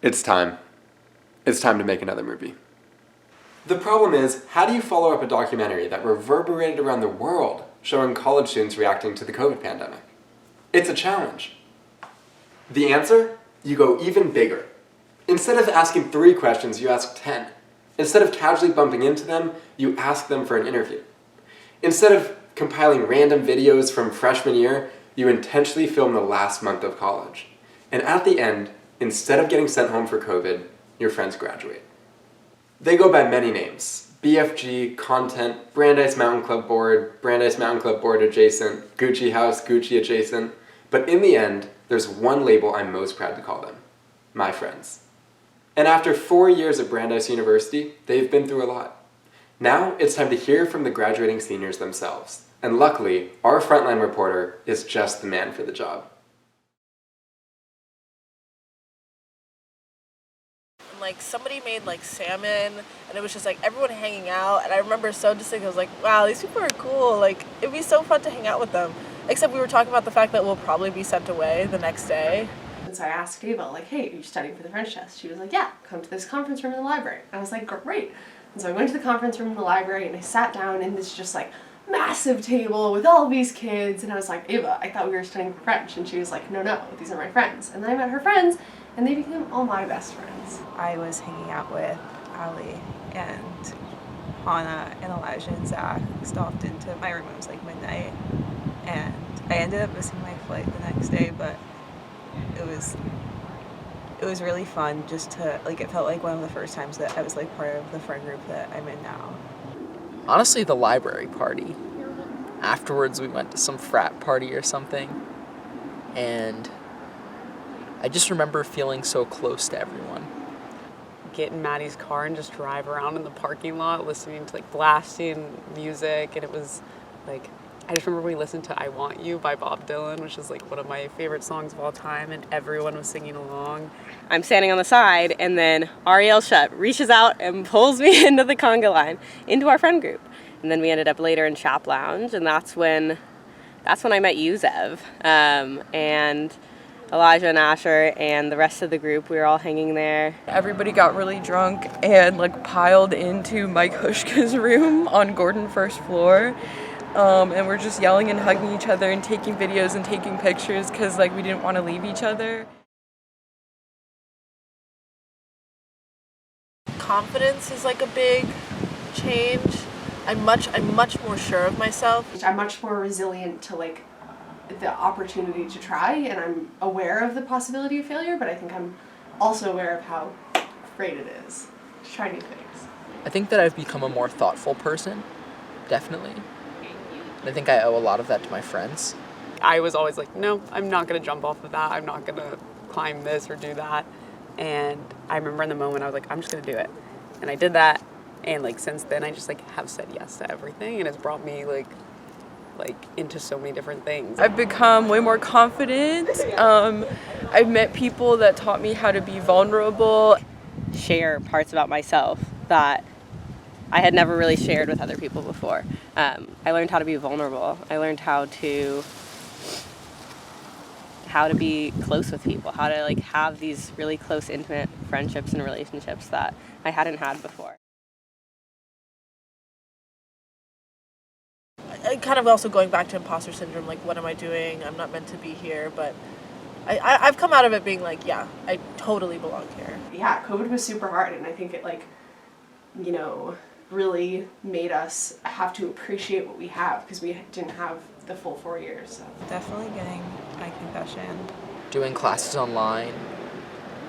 It's time. It's time to make another movie. The problem is, how do you follow up a documentary that reverberated around the world showing college students reacting to the COVID pandemic? It's a challenge. The answer? You go even bigger. Instead of asking 3 questions, you ask 10. Instead of casually bumping into them, you ask them for an interview. Instead of compiling random videos from freshman year, you intentionally film the last month of college. And at the end, instead of getting sent home for COVID, your friends graduate. They go by many names: BFG, Content, Brandeis Mountain Club Board, Brandeis Mountain Club Board Adjacent, Gucci House, Gucci Adjacent. But in the end, there's one label I'm most proud to call them: my friends. And after 4 years at Brandeis University, they've been through a lot. Now it's time to hear from the graduating seniors themselves. And luckily, our frontline reporter is just the man for the job. Like somebody made like salmon and it was just like everyone hanging out, and I remember so distinctly, I was like, wow, these people are cool, like it'd be so fun to hang out with them. Except we were talking about the fact that we'll probably be sent away the next day. And so I asked Ava, like, hey, are you studying for the French test? She was like, yeah, come to this conference room in the library. I was like, great. And so I went to the conference room in the library and I sat down in this just like massive table with all of these kids, and I was like, Ava, I thought we were studying for French. And she was like, no, these are my friends. And then I met her friends and they became all my best friends. I was hanging out with Ali and Hannah and Elijah and Zach. Stopped into my room. It was like midnight, and I ended up missing my flight the next day, but it was really fun just to, like, it felt like one of the first times that I was like part of the friend group that I'm in now. Honestly, the library party. Afterwards, we went to some frat party or something, and I just remember feeling so close to everyone. Get in Maddie's car and just drive around in the parking lot listening to like blasting music, and it was like, I just remember we listened to I Want You by Bob Dylan, which is like one of my favorite songs of all time, and everyone was singing along. I'm standing on the side, and then Ariel Shutt reaches out and pulls me into the conga line, into our friend group. And then we ended up later in Chap Lounge, and that's when I met you, Zev. And Elijah and Asher and the rest of the group, we were all hanging there. Everybody got really drunk and like piled into Mike Hushka's room on Gordon first floor. And we're just yelling and hugging each other and taking videos and taking pictures because like we didn't want to leave each other. Confidence is like a big change. I'm much more sure of myself. I'm much more resilient to like the opportunity to try, and I'm aware of the possibility of failure, but I think I'm also aware of how great it is to try new things. I think that I've become a more thoughtful person, definitely. And I think I owe a lot of that to my friends. I was always like, no, I'm not gonna jump off of that. I'm not gonna climb this or do that. And I remember in the moment I was like, I'm just gonna do it. And I did that. And like since then I just like have said yes to everything, and it's brought me like into so many different things. I've become way more confident. I've met people that taught me how to be vulnerable. Share parts about myself that I had never really shared with other people before. I learned how to be vulnerable. I learned how to be close with people, how to like have these really close, intimate friendships and relationships that I hadn't had before. Kind of also going back to imposter syndrome, like what am I doing? I'm not meant to be here, but I've come out of it being like, yeah, I totally belong here. Yeah, COVID was super hard, and I think it like, really made us have to appreciate what we have because we didn't have the full 4 years. So. Definitely getting my concussion. Doing classes online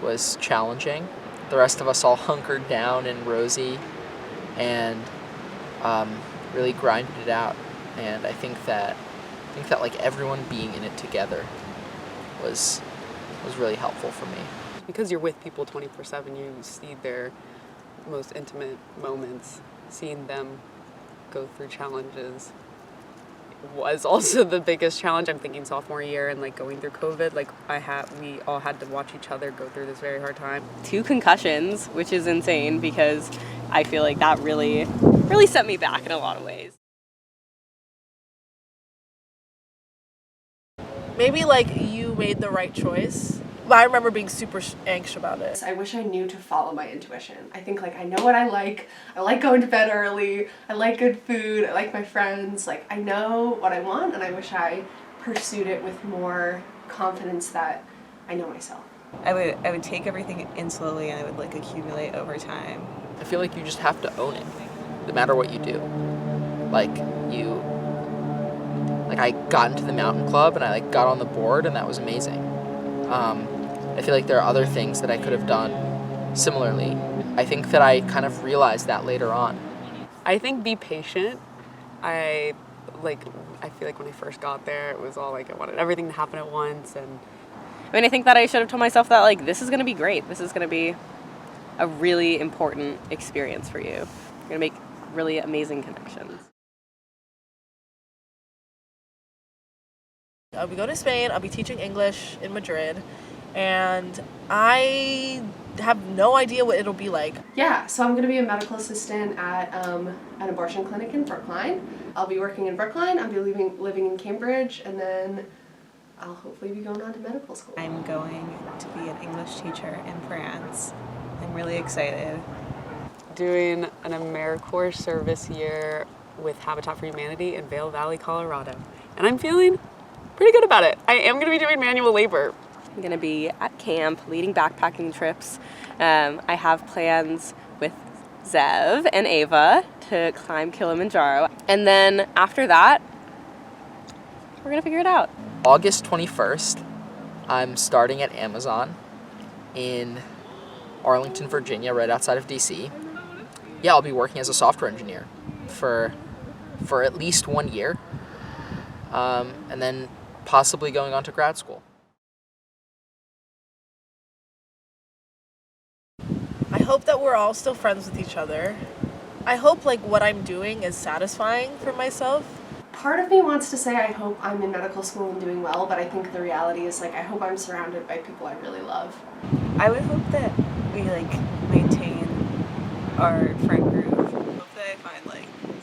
was challenging. The rest of us all hunkered down in Rosie and really grinded it out. And I think that like everyone being in it together was really helpful for me. Because you're with people 24/7, you see their most intimate moments. Seeing them go through challenges was also the biggest challenge. I'm thinking sophomore year and like going through COVID, like we all had to watch each other go through this very hard time. 2 concussions, which is insane because I feel like that really set me back in a lot of ways. Maybe like you made the right choice But I remember being super anxious about it. I wish I knew to follow my intuition. I think like I know what I like. I like going to bed early. I like good food. I like my friends. Like I know what I want, and I wish I pursued it with more confidence that I know myself. I would take everything in slowly and I would like accumulate over time. I feel like you just have to own it, no matter what you do. I got into the mountain club and I got on the board, and that was amazing. I feel like there are other things that I could have done similarly. I think that I kind of realized that later on. I think be patient. I feel like when I first got there, it was all like I wanted everything to happen at once, and I mean, I think that I should have told myself that, like, this is going to be great. This is going to be a really important experience for you. You're going to make really amazing connections. I'll be going to Spain. I'll be teaching English in Madrid. And I have no idea what it'll be like. Yeah, so I'm going to be a medical assistant at an abortion clinic in Brookline. I'll be working in Brookline. I'll be living in Cambridge, and then I'll hopefully be going on to medical school. I'm going to be an English teacher in France. I'm really excited. doing an AmeriCorps service year with Habitat for Humanity in Vail Valley, Colorado. And I'm feeling pretty good about it. I am going to be doing manual labor. I'm going to be at camp leading backpacking trips. I have plans with Zev and Ava to climb Kilimanjaro. And then after that, we're going to figure it out. August 21st, I'm starting at Amazon in Arlington, Virginia, right outside of DC. Yeah, I'll be working as a software engineer for at least 1 year, and then possibly going on to grad school. I hope that we're all still friends with each other. I hope what I'm doing is satisfying for myself. Part of me wants to say I hope I'm in medical school and doing well, but I think the reality is I hope I'm surrounded by people I really love. I would hope that we maintain our friend group. I hope that I find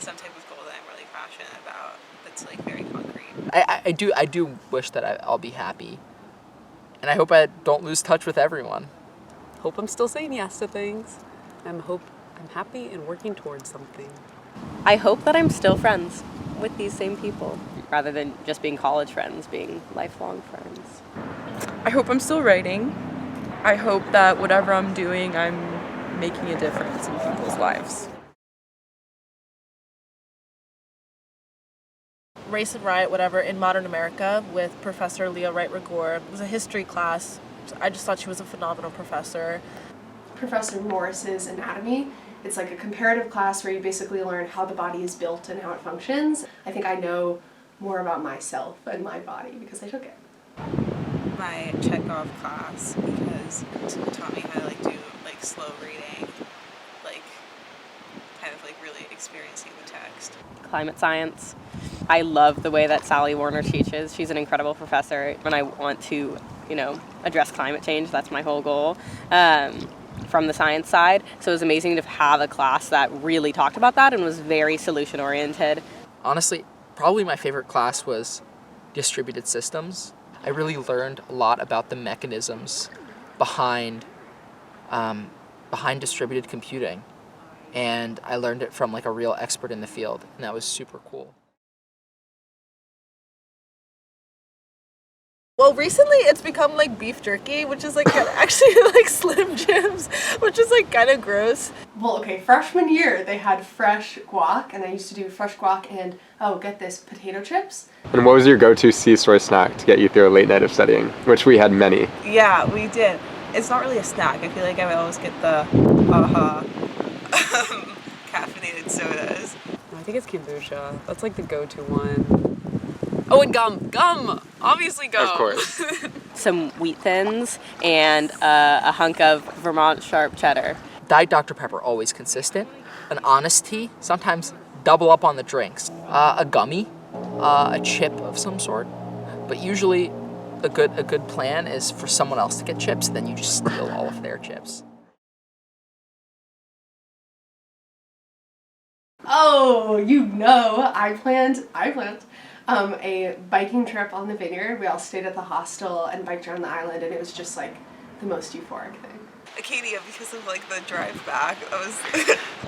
some type of goal that I'm really passionate about that's very concrete. I do wish that I'll be happy, and I hope I don't lose touch with everyone. Hope I'm still saying yes to things. Hope I'm happy and working towards something. I hope that I'm still friends with these same people, rather than just being college friends, being lifelong friends. I hope I'm still writing. I hope that whatever I'm doing, I'm making a difference in people's lives. Race and Riot, whatever, in Modern America with Professor Leah Wright-Rigueur. It was a history class. I just thought she was a phenomenal professor. Professor Morris's anatomy. It's a comparative class where you basically learn how the body is built and how it functions. I think I know more about myself and my body because I took it. My Chekhov class, because it taught me how to do slow reading, really experiencing the text. Climate science. I love the way that Sally Warner teaches. She's an incredible professor, and I want to, address climate change. That's my whole goal. From the science side. So it was amazing to have a class that really talked about that and was very solution oriented. Honestly, probably my favorite class was distributed systems. I really learned a lot about the mechanisms behind distributed computing, and I learned it from a real expert in the field, and that was super cool. Well, recently it's become beef jerky, which is actually Slim Jims, which is kind of gross. Well, okay, freshman year they had fresh guac, and I used to do fresh guac and, oh, get this, potato chips. And what was your go-to C-store snack to get you through a late night of studying, which we had many? Yeah, we did. It's not really a snack. I feel I would always get the caffeinated sodas. I think it's kombucha. That's the go-to one. Oh, and gum. Gum! Obviously gum. Of course. Some Wheat Thins and a hunk of Vermont sharp cheddar. Diet Dr. Pepper, always consistent. An honest tea, sometimes double up on the drinks. A gummy, a chip of some sort. But usually a good plan is for someone else to get chips, then you just steal all of their chips. Oh, I planned a biking trip on the Vineyard. We all stayed at the hostel and biked around the island, and it was just like the most euphoric thing. Acadia, because of like the drive back,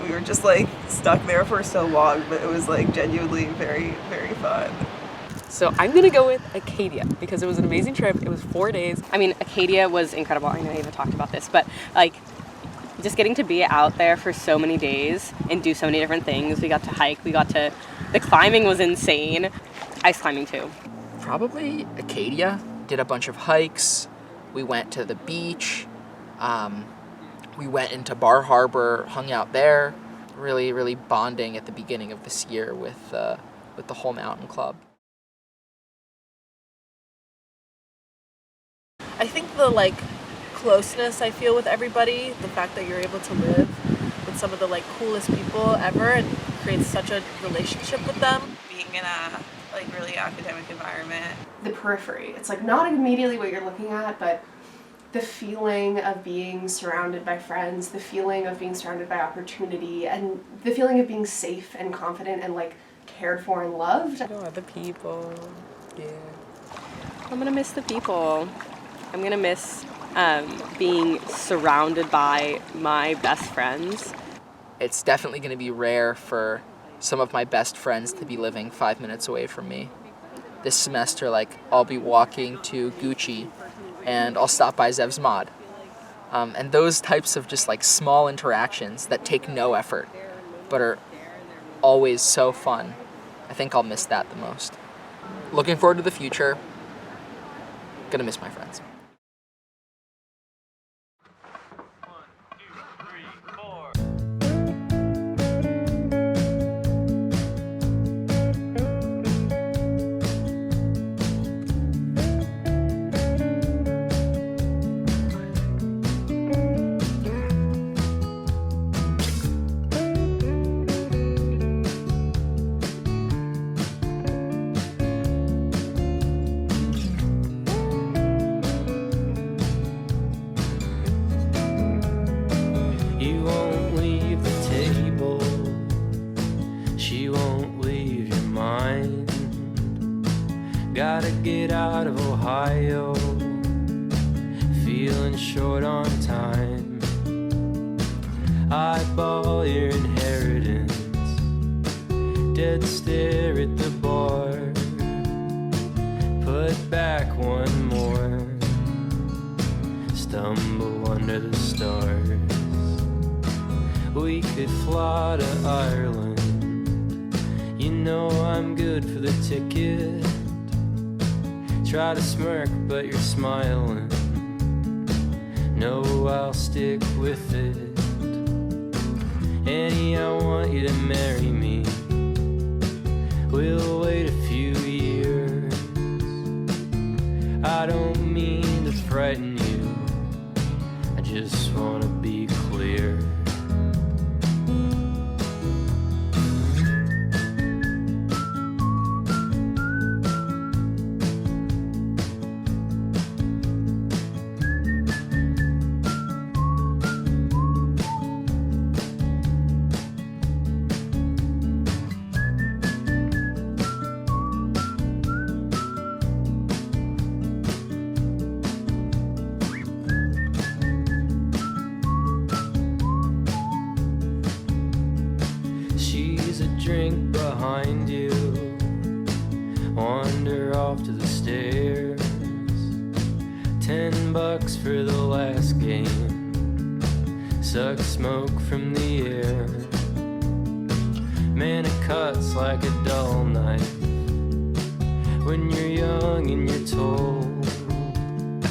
we were just like stuck there for so long, but it was like genuinely very, very fun. So I'm gonna go with Acadia because it was an amazing trip. It was 4 days. I mean, Acadia was incredible. I know Ava talked about this, but like just getting to be out there for so many days and do so many different things. We got to hike, the climbing was insane. Ice climbing too. Probably Acadia. Did a bunch of hikes. We went to the beach. We went into Bar Harbor, hung out there. Really, really bonding at the beginning of this year with the whole mountain club. I think the like closeness I feel with everybody, the fact that you're able to live with some of the like coolest people ever and create such a relationship with them. Being in a like really academic environment. The periphery. It's like not immediately what you're looking at, but the feeling of being surrounded by friends, the feeling of being surrounded by opportunity, and the feeling of being safe and confident and like cared for and loved. Oh, the people. Yeah. I'm gonna miss the people. I'm gonna miss being surrounded by my best friends. It's definitely going to be rare for some of my best friends to be living 5 minutes away from me. This semester, like, I'll be walking to Gucci and I'll stop by Zev's Mod. And those types of just like small interactions that take no effort but are always so fun, I think I'll miss that the most. Looking forward to the future. Gonna miss my friends. Gotta get out of Ohio, feeling short on time. Eyeball your inheritance, dead stare at the bar. Put back one more, stumble under the stars. We could fly to Ireland, you know I'm good for the ticket. Try to smirk, but you're smiling. No, I'll stick with it. Annie, I want you to marry me. We'll wait a few years. I don't mean to frighten you, I just want to be clear. Drink behind you, wander off to the stairs. $10 for the last game, suck smoke from the air. Man, it cuts like a dull knife when you're young and you're told.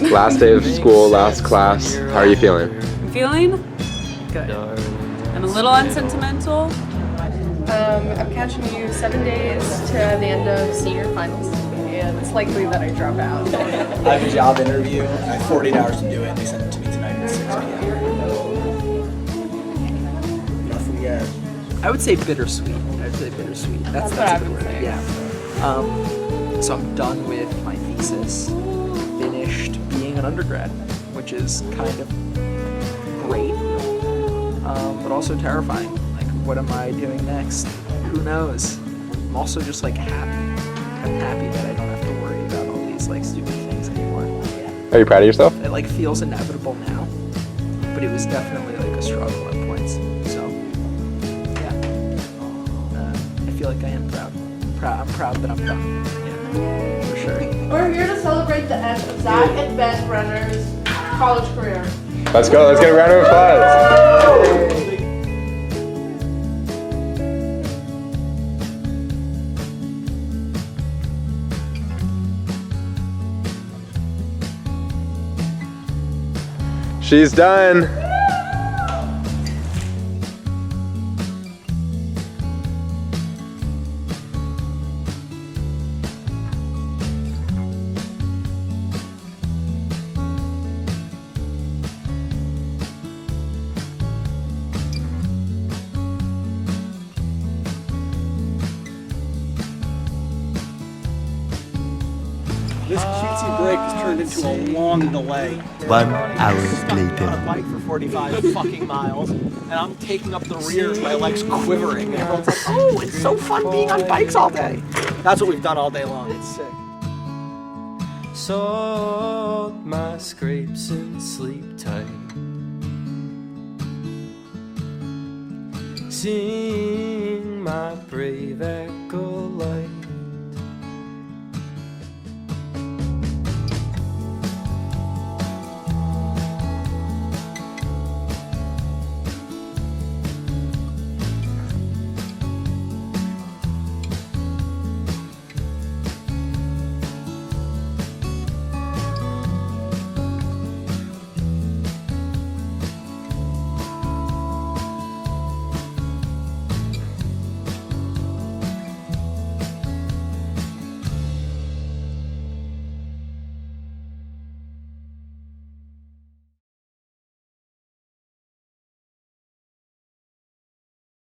Last day of school, last class. How are you feeling? I'm feeling good. I'm a little unsentimental. I'm catching you 7 days to the end of senior finals, and it's likely that I drop out. I have a job interview. I have 48 hours to do it, and they sent it to me tonight at 6 p.m. Enough for you guys. I would say bittersweet. That's a good word. Yeah. So I'm done with my thesis. Finished being an undergrad, which is kind of great, but also terrifying. Like, what am I doing next? Who knows? I'm also just like happy. I'm happy that I don't have to worry about all these like stupid things anymore. Are you proud of yourself? It like feels inevitable now, but it was definitely like a struggle at points. So yeah, I feel like I am proud. I'm proud that I'm done. Yeah, for sure. We're here to celebrate the end of Zach and Ben Brenner's college career. Let's go. Let's get a round of applause. She's done. This cutesy break has turned into a long delay. 1 hour On a later. bike for 45 fucking miles, and I'm taking up the rear, my legs quivering, and everyone's like, oh, it's so fun being on bikes all day. That's what we've done all day long. It's sick. Salt my scrapes and sleep tight. Sing my brave acolyte.